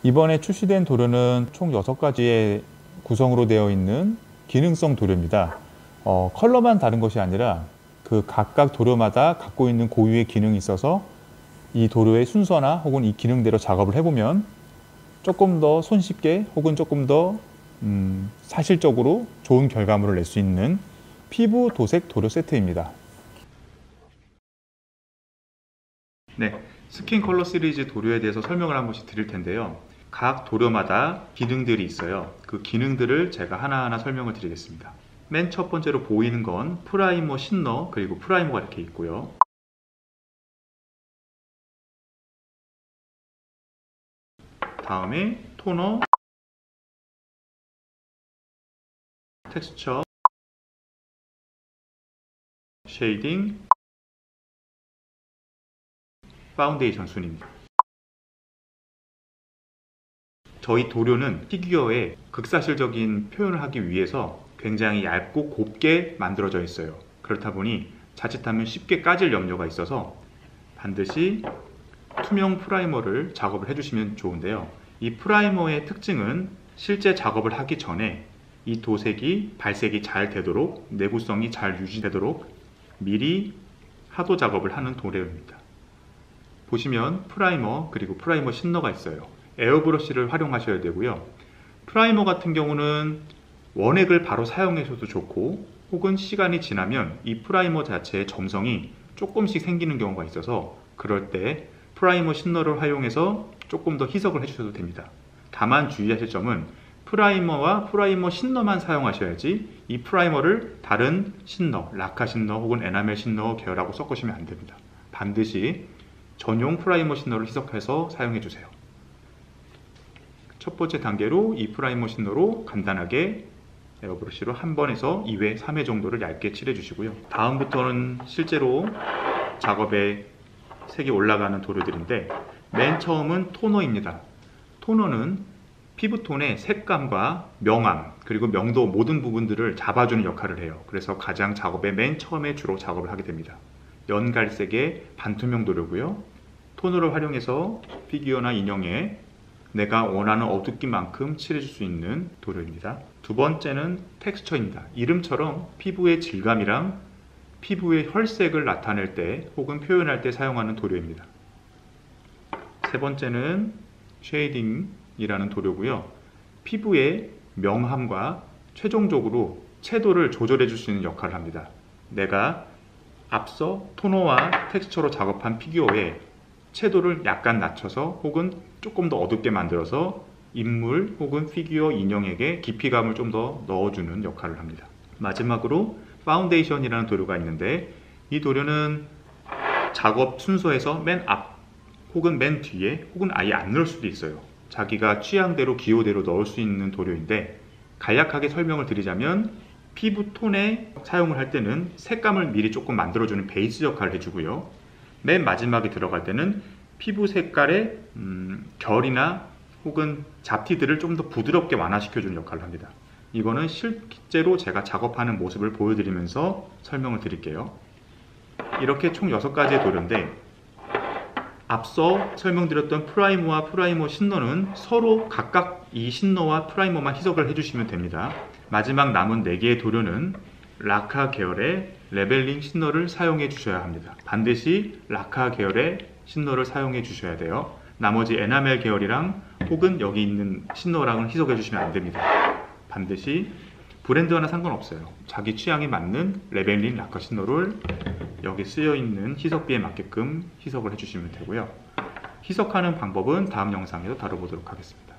이번에 출시된 도료는 총 6가지의 구성으로 되어 있는 기능성 도료입니다. 컬러만 다른 것이 아니라 그 각각 도료마다 갖고 있는 고유의 기능이 있어서 이 도료의 순서나 혹은 이 기능대로 작업을 해보면 조금 더 손쉽게 혹은 조금 더 사실적으로 좋은 결과물을 낼 수 있는 피부 도색 도료 세트입니다. 네, 스킨 컬러 시리즈 도료에 대해서 설명을 한 번씩 드릴 텐데요. 각 도료마다 기능들이 있어요. 그 기능들을 제가 하나하나 설명을 드리겠습니다. 맨 첫 번째로 보이는 건 프라이머, 신너, 그리고 프라이머가 이렇게 있고요. 다음에 토너, 텍스처, 쉐이딩, 파운데이션 순입니다. 저희 도료는 피규어의 극사실적인 표현을 하기 위해서 굉장히 얇고 곱게 만들어져 있어요. 그렇다 보니 자칫하면 쉽게 까질 염려가 있어서 반드시 투명 프라이머를 작업을 해주시면 좋은데요. 이 프라이머의 특징은 실제 작업을 하기 전에 이 도색이 발색이 잘 되도록, 내구성이 잘 유지되도록 미리 하도 작업을 하는 도료입니다. 보시면 프라이머 그리고 프라이머 신너가 있어요. 에어브러쉬를 활용하셔야 되고요. 프라이머 같은 경우는 원액을 바로 사용하셔도 좋고, 혹은 시간이 지나면 이 프라이머 자체의 점성이 조금씩 생기는 경우가 있어서 그럴 때 프라이머 신너를 활용해서 조금 더 희석을 해주셔도 됩니다. 다만 주의하실 점은 프라이머와 프라이머 신너만 사용하셔야지 이 프라이머를 다른 신너, 라카 신너 혹은 에나멜 신너 계열하고 섞으시면 안 됩니다. 반드시 전용 프라이머 신너를 희석해서 사용해 주세요. 첫 번째 단계로 이 프라이머 신너로 간단하게 에어브러쉬로 한 번에서 2회, 3회 정도를 얇게 칠해 주시고요. 다음부터는 실제로 작업에 색이 올라가는 도료들인데, 맨 처음은 토너입니다. 토너는 피부톤의 색감과 명암, 그리고 명도 모든 부분들을 잡아주는 역할을 해요. 그래서 가장 작업의 맨 처음에 주로 작업을 하게 됩니다. 연갈색의 반투명 도료고요. 토너를 활용해서 피규어나 인형에 내가 원하는 어둡기만큼 칠해줄 수 있는 도료입니다. 두 번째는 텍스처입니다. 이름처럼 피부의 질감이랑 피부의 혈색을 나타낼 때 혹은 표현할 때 사용하는 도료입니다. 세 번째는 쉐이딩이라는 도료고요. 피부의 명암과 최종적으로 채도를 조절해 줄 수 있는 역할을 합니다. 내가 앞서 토너와 텍스처로 작업한 피규어에 채도를 약간 낮춰서 혹은 조금 더 어둡게 만들어서 인물 혹은 피규어 인형에게 깊이감을 좀 더 넣어주는 역할을 합니다. 마지막으로 파운데이션이라는 도료가 있는데, 이 도료는 작업 순서에서 맨 앞 혹은 맨 뒤에 혹은 아예 안 넣을 수도 있어요. 자기가 취향대로 기호대로 넣을 수 있는 도료인데, 간략하게 설명을 드리자면 피부톤에 사용을 할 때는 색감을 미리 조금 만들어주는 베이스 역할을 해주고요. 맨 마지막에 들어갈 때는 피부 색깔의 결이나 혹은 잡티들을 좀 더 부드럽게 완화시켜주는 역할을 합니다. 이거는 실제로 제가 작업하는 모습을 보여드리면서 설명을 드릴게요. 이렇게 총 6가지의 도료인데, 앞서 설명드렸던 프라이머와 프라이머 신너는 서로 각각 이 신너와 프라이머만 희석을 해주시면 됩니다. 마지막 남은 4개의 도료는 라카 계열의 레벨링 신너를 사용해 주셔야 합니다. 반드시 라카 계열의 신너를 사용해 주셔야 돼요. 나머지 에나멜 계열이랑 혹은 여기 있는 신너랑은 희석해 주시면 안 됩니다. 반드시 브랜드와는 상관없어요. 자기 취향에 맞는 레벨링 라카 신너를 여기 쓰여 있는 희석비에 맞게끔 희석을 해주시면 되고요. 희석하는 방법은 다음 영상에서 다뤄보도록 하겠습니다.